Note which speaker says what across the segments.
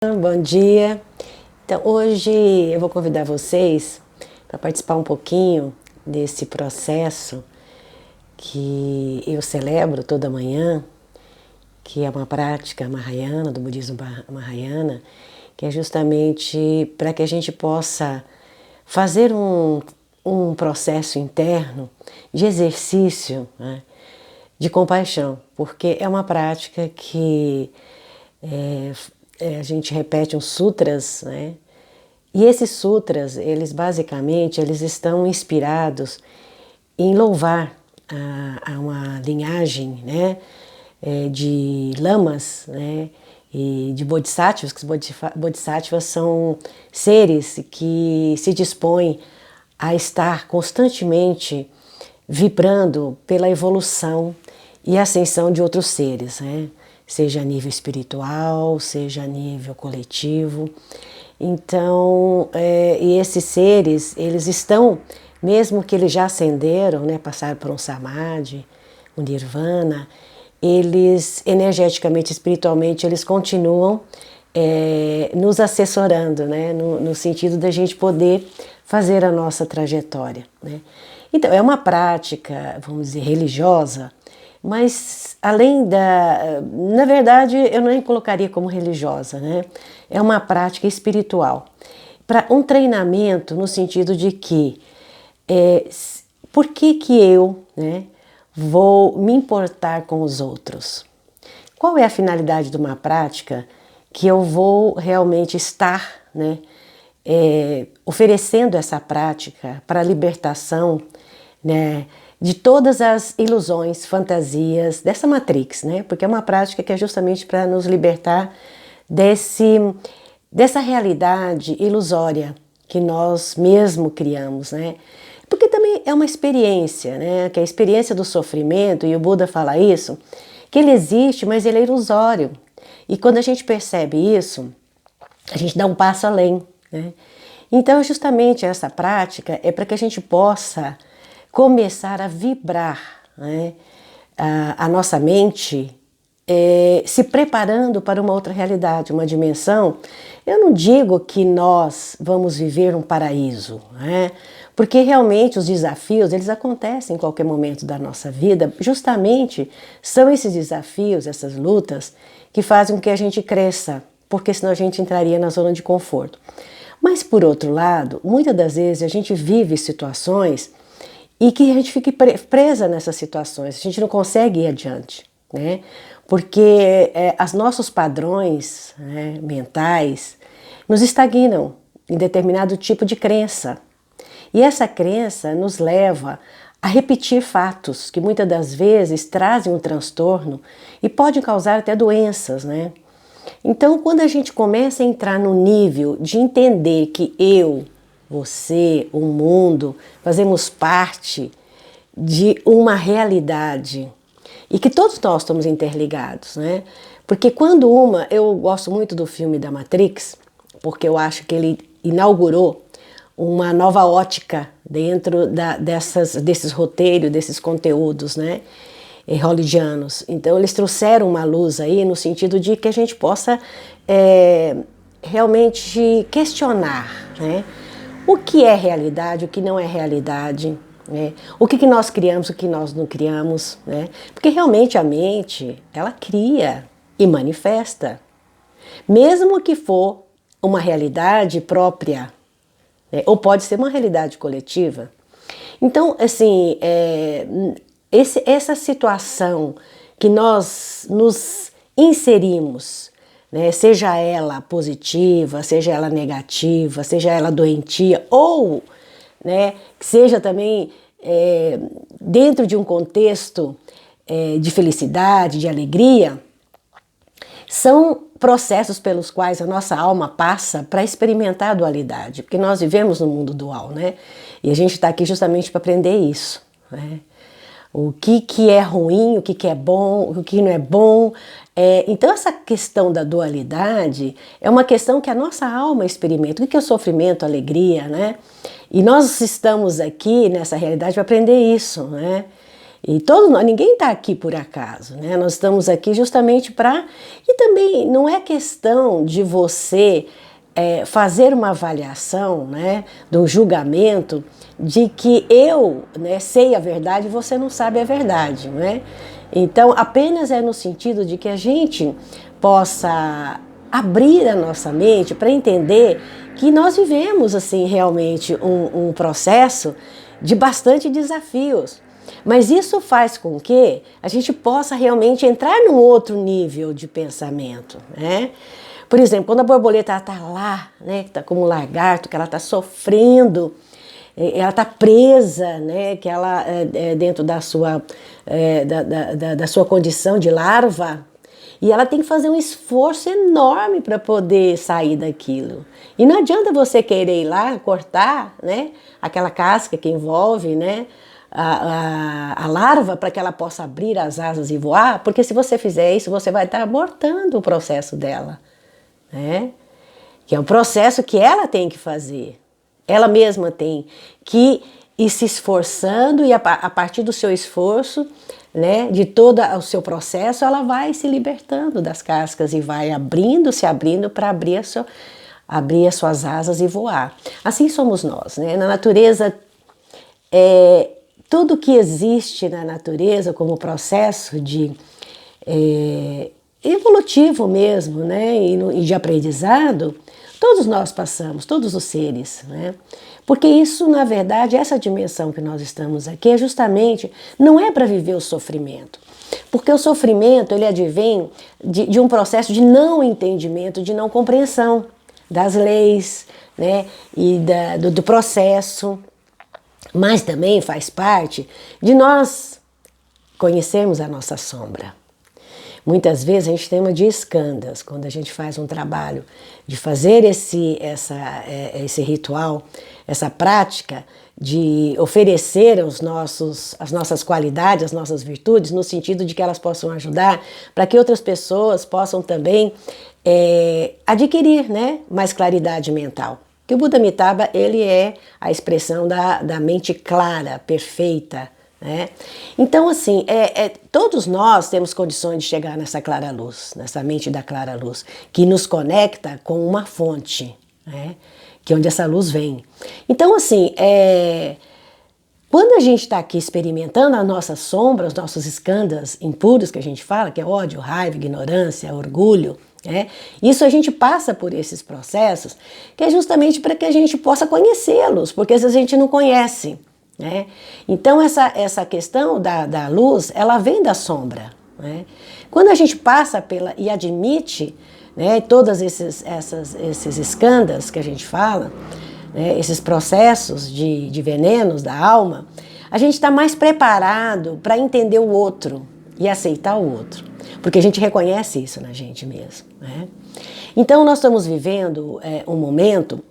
Speaker 1: Bom dia. Então, hoje eu vou convidar vocês para participar um pouquinho desse processo que eu celebro toda manhã, que é uma prática mahayana, do budismo mahayana, que é justamente para que a gente possa fazer um processo interno de exercício, né, de compaixão, porque é uma prática que a gente repete uns sutras, né? E esses sutras, eles basicamente, eles estão inspirados em louvar a uma linhagem, né, de lamas, né, e de bodhisattvas, que os bodhisattvas são seres que se dispõem a estar constantemente vibrando pela evolução e ascensão de outros seres, né? Seja a nível espiritual, seja a nível coletivo. Então, e esses seres, eles estão, mesmo que eles já ascenderam, né, passaram por um samadhi, um nirvana, eles energeticamente, espiritualmente, eles continuam nos assessorando, né, no sentido da gente poder fazer a nossa trajetória, né? Então, é uma prática, vamos dizer, religiosa, mas além na verdade, eu não colocaria como religiosa, né? É uma prática espiritual. Para um treinamento no sentido de que, por que eu, né, vou me importar com os outros? Qual é a finalidade de uma prática que eu vou realmente estar, né, oferecendo essa prática para a libertação, né, de todas as ilusões, fantasias dessa matrix, né? Porque é uma prática que é justamente para nos libertar dessa realidade ilusória que nós mesmo criamos, né? Porque também é uma experiência, né? Que é a experiência do sofrimento, e o Buda fala isso, que ele existe, mas ele é ilusório. E quando a gente percebe isso, a gente dá um passo além, né? Então, justamente essa prática é para que a gente possa começar a vibrar, né, a nossa mente, se preparando para uma outra realidade, uma dimensão. Eu não digo que nós vamos viver um paraíso, né, porque realmente os desafios, eles acontecem em qualquer momento da nossa vida. Justamente são esses desafios, essas lutas, que fazem com que a gente cresça, porque senão a gente entraria na zona de conforto. Mas, por outro lado, muitas das vezes a gente vive situações e que a gente fique presa nessas situações, a gente não consegue ir adiante, né? Porque os nossos padrões, né, mentais nos estagnam em determinado tipo de crença. E essa crença nos leva a repetir fatos que muitas das vezes trazem um transtorno e podem causar até doenças, né? Então, quando a gente começa a entrar no nível de entender que eu, você, o mundo, fazemos parte de uma realidade e que todos nós estamos interligados, né? Porque eu gosto muito do filme da Matrix, porque eu acho que ele inaugurou uma nova ótica dentro desses roteiros, desses conteúdos, né, hollywoodianos. Então eles trouxeram uma luz aí no sentido de que a gente possa realmente questionar, né, o que é realidade, o que não é realidade, né? O que nós criamos, o que nós não criamos, né? Porque realmente a mente, ela cria e manifesta, mesmo que for uma realidade própria, né? Ou pode ser uma realidade coletiva. Então, assim, essa situação que nós nos inserimos, né, seja ela positiva, seja ela negativa, seja ela doentia, ou, né, seja também dentro de um contexto de felicidade, de alegria, são processos pelos quais a nossa alma passa para experimentar a dualidade, porque nós vivemos no mundo dual, né? E a gente está aqui justamente para aprender isso, né? O que é ruim, o que é bom, o que não é bom. Então essa questão da dualidade é uma questão que a nossa alma experimenta. O que é o sofrimento, a alegria, né? E nós estamos aqui nessa realidade para aprender isso, né? E ninguém está aqui por acaso, né? Nós estamos aqui justamente para... E também não é questão de você fazer uma avaliação, né, de um julgamento de que eu, né, sei a verdade e você não sabe a verdade, né? Então, apenas é no sentido de que a gente possa abrir a nossa mente para entender que nós vivemos, assim, realmente um processo de bastante desafios. Mas isso faz com que a gente possa realmente entrar num outro nível de pensamento, né? Por exemplo, quando a borboleta está lá, né, está como um lagarto, que ela está sofrendo, ela está presa, né, que ela dentro da sua, da sua condição de larva, e ela tem que fazer um esforço enorme para poder sair daquilo. E não adianta você querer ir lá cortar, né, aquela casca que envolve, né, a larva para que ela possa abrir as asas e voar, porque se você fizer isso, você vai estar abortando o processo dela, né? Que é um processo que ela tem que fazer. Ela mesma tem que ir se esforçando e a partir do seu esforço, né, de todo o seu processo, ela vai se libertando das cascas e vai se abrindo para abrir as suas asas e voar. Assim somos nós, né? Na natureza, tudo que existe na natureza como processo de evolutivo mesmo, né, e de aprendizado, todos nós passamos, todos os seres, né? Porque isso, na verdade, essa dimensão que nós estamos aqui justamente, não é para viver o sofrimento. Porque o sofrimento, ele advém de um processo de não entendimento, de não compreensão das leis, né, e do processo. Mas também faz parte de nós conhecermos a nossa sombra. Muitas vezes a gente tem uma de escandas, quando a gente faz um trabalho de fazer esse ritual, essa prática de oferecer as nossas qualidades, as nossas virtudes, no sentido de que elas possam ajudar para que outras pessoas possam também adquirir, né, mais claridade mental. Porque o Buda Amitabha, ele é a expressão da mente clara, perfeita, né? Então, assim, todos nós temos condições de chegar nessa clara luz, nessa mente da clara luz, que nos conecta com uma fonte, né? Que é onde essa luz vem. Então, assim, quando a gente está aqui experimentando a nossa sombra, os nossos skandhas impuros que a gente fala, que é ódio, raiva, ignorância, orgulho, né? Isso a gente passa por esses processos, que é justamente para que a gente possa conhecê-los, porque às vezes a gente não conhece. Né? Então essa questão da luz, ela vem da sombra, né? Quando a gente passa e admite, né, todos esses skandhas que a gente fala, né, esses processos de venenos da alma, a gente está mais preparado para entender o outro e aceitar o outro, porque a gente reconhece isso na gente mesmo, né? Então nós estamos vivendo um momento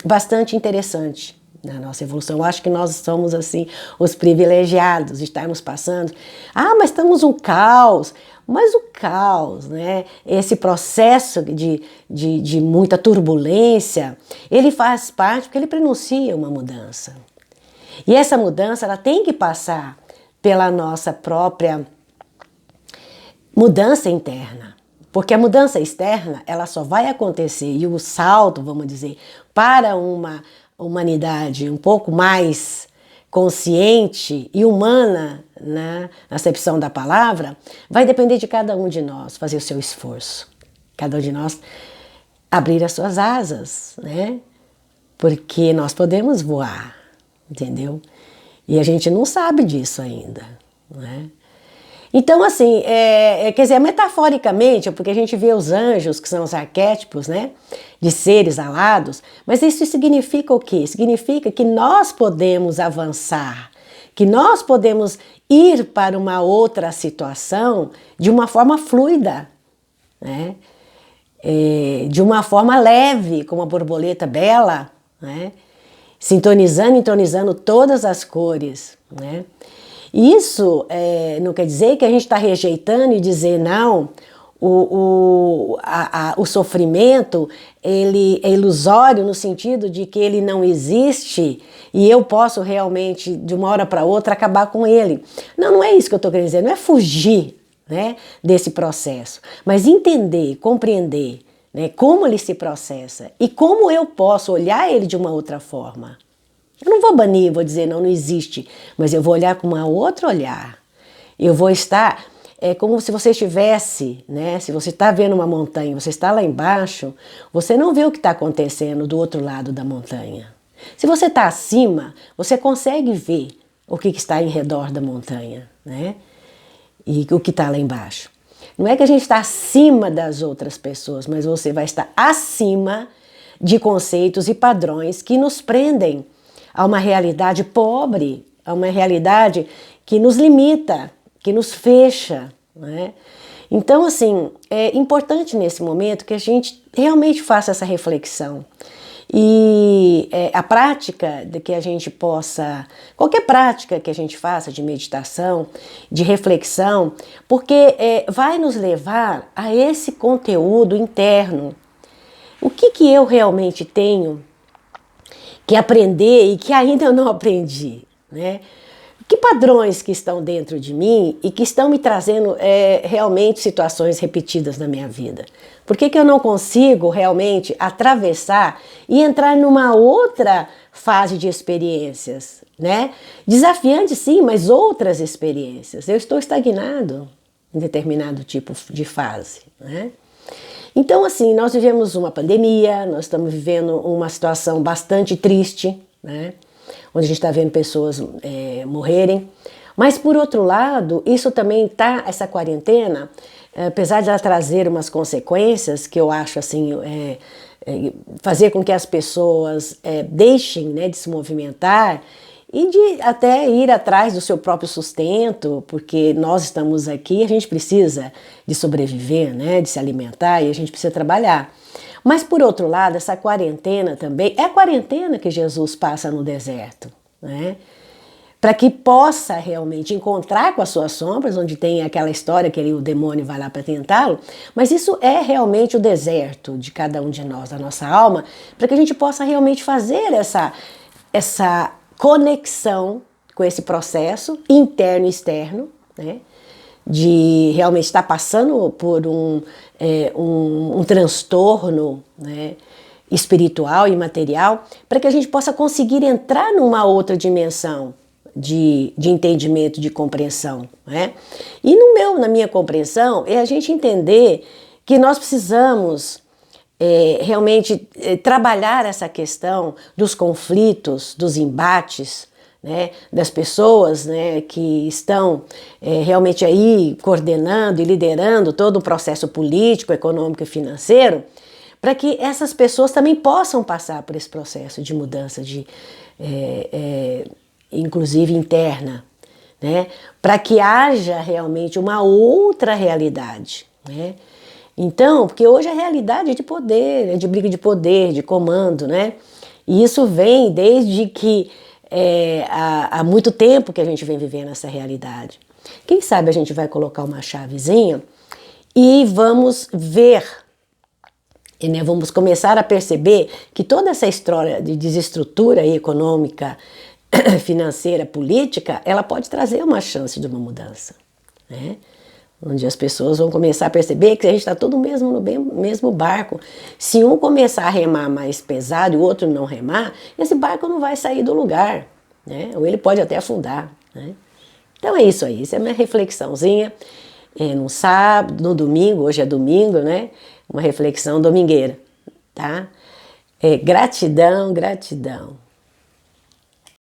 Speaker 1: bastante interessante na nossa evolução. Eu acho que nós somos, assim, os privilegiados de estarmos passando. Mas estamos um caos. Mas o caos, né, esse processo de muita turbulência, ele faz parte porque ele prenuncia uma mudança. E essa mudança, ela tem que passar pela nossa própria mudança interna. Porque a mudança externa, ela só vai acontecer, e o salto, vamos dizer, para uma humanidade um pouco mais consciente e humana, né, na acepção da palavra, vai depender de cada um de nós fazer o seu esforço. Cada um de nós abrir as suas asas, né? Porque nós podemos voar, entendeu? E a gente não sabe disso ainda, né? Então, assim, quer dizer, metaforicamente, porque a gente vê os anjos, que são os arquétipos, né, de seres alados, mas isso significa o quê? Significa que nós podemos avançar, que nós podemos ir para uma outra situação de uma forma fluida, né, de uma forma leve, como a borboleta bela, né, sintonizando, entonizando todas as cores, né. Isso não quer dizer que a gente está rejeitando e dizer não o sofrimento ele é ilusório no sentido de que ele não existe e eu posso realmente, de uma hora para outra, acabar com ele. Não, não é isso que eu estou querendo dizer, não é fugir, né, desse processo, mas entender, compreender, né, como ele se processa e como eu posso olhar ele de uma outra forma. Eu não vou banir, vou dizer não existe, mas eu vou olhar com um outro olhar. Eu vou estar... É como se você estivesse, né? Se você está vendo uma montanha, você está lá embaixo, você não vê o que está acontecendo do outro lado da montanha. Se você está acima, você consegue ver o que está em redor da montanha, né? E o que está lá embaixo. Não é que a gente está acima das outras pessoas, mas você vai estar acima de conceitos e padrões que nos prendem a uma realidade pobre, a uma realidade que nos limita, que nos fecha, né? Então, assim, é importante nesse momento que a gente realmente faça essa reflexão. E a prática de que a gente possa, qualquer prática que a gente faça de meditação, de reflexão, porque vai nos levar a esse conteúdo interno. O que eu realmente tenho que aprender e que ainda eu não aprendi, né? Que padrões que estão dentro de mim e que estão me trazendo realmente situações repetidas na minha vida? Por que eu não consigo realmente atravessar e entrar numa outra fase de experiências, né? Desafiante sim, mas outras experiências. Eu estou estagnado em determinado tipo de fase, né? Então, assim, nós vivemos uma pandemia, nós estamos vivendo uma situação bastante triste, né? Onde a gente está vendo pessoas morrerem. Mas, por outro lado, isso também tá, essa quarentena, apesar de ela trazer umas consequências que eu acho assim, fazer com que as pessoas deixem, né, de se movimentar e de até ir atrás do seu próprio sustento, porque nós estamos aqui, a gente precisa de sobreviver, né, de se alimentar e a gente precisa trabalhar. Mas, por outro lado, essa quarentena também, é a quarentena que Jesus passa no deserto, né? Para que possa realmente encontrar com as suas sombras, onde tem aquela história que o demônio vai lá para tentá-lo, mas isso é realmente o deserto de cada um de nós, da nossa alma, para que a gente possa realmente fazer essa conexão com esse processo interno e externo, né? De realmente estar passando por um transtorno, né, espiritual e material, para que a gente possa conseguir entrar numa outra dimensão de entendimento, de compreensão, né? E na minha compreensão, é a gente entender que nós precisamos realmente trabalhar essa questão dos conflitos, dos embates, né, das pessoas, né, que estão realmente aí coordenando e liderando todo o processo político, econômico e financeiro, para que essas pessoas também possam passar por esse processo de mudança, inclusive interna, né, para que haja realmente uma outra realidade, né? Então, porque hoje a realidade é de poder, é de briga de poder, de comando, né? E isso vem desde que há muito tempo que a gente vem vivendo essa realidade. Quem sabe a gente vai colocar uma chavezinha e vamos ver, né, vamos começar a perceber que toda essa história de desestrutura econômica, financeira, política, ela pode trazer uma chance de uma mudança, né? Onde as pessoas vão começar a perceber que a gente está todo mesmo no mesmo barco. Se um começar a remar mais pesado e o outro não remar, esse barco não vai sair do lugar, né? Ou ele pode até afundar, né? Então é isso aí, isso é a minha reflexãozinha. No sábado, no domingo, hoje é domingo, né? Uma reflexão domingueira, tá? Gratidão, gratidão.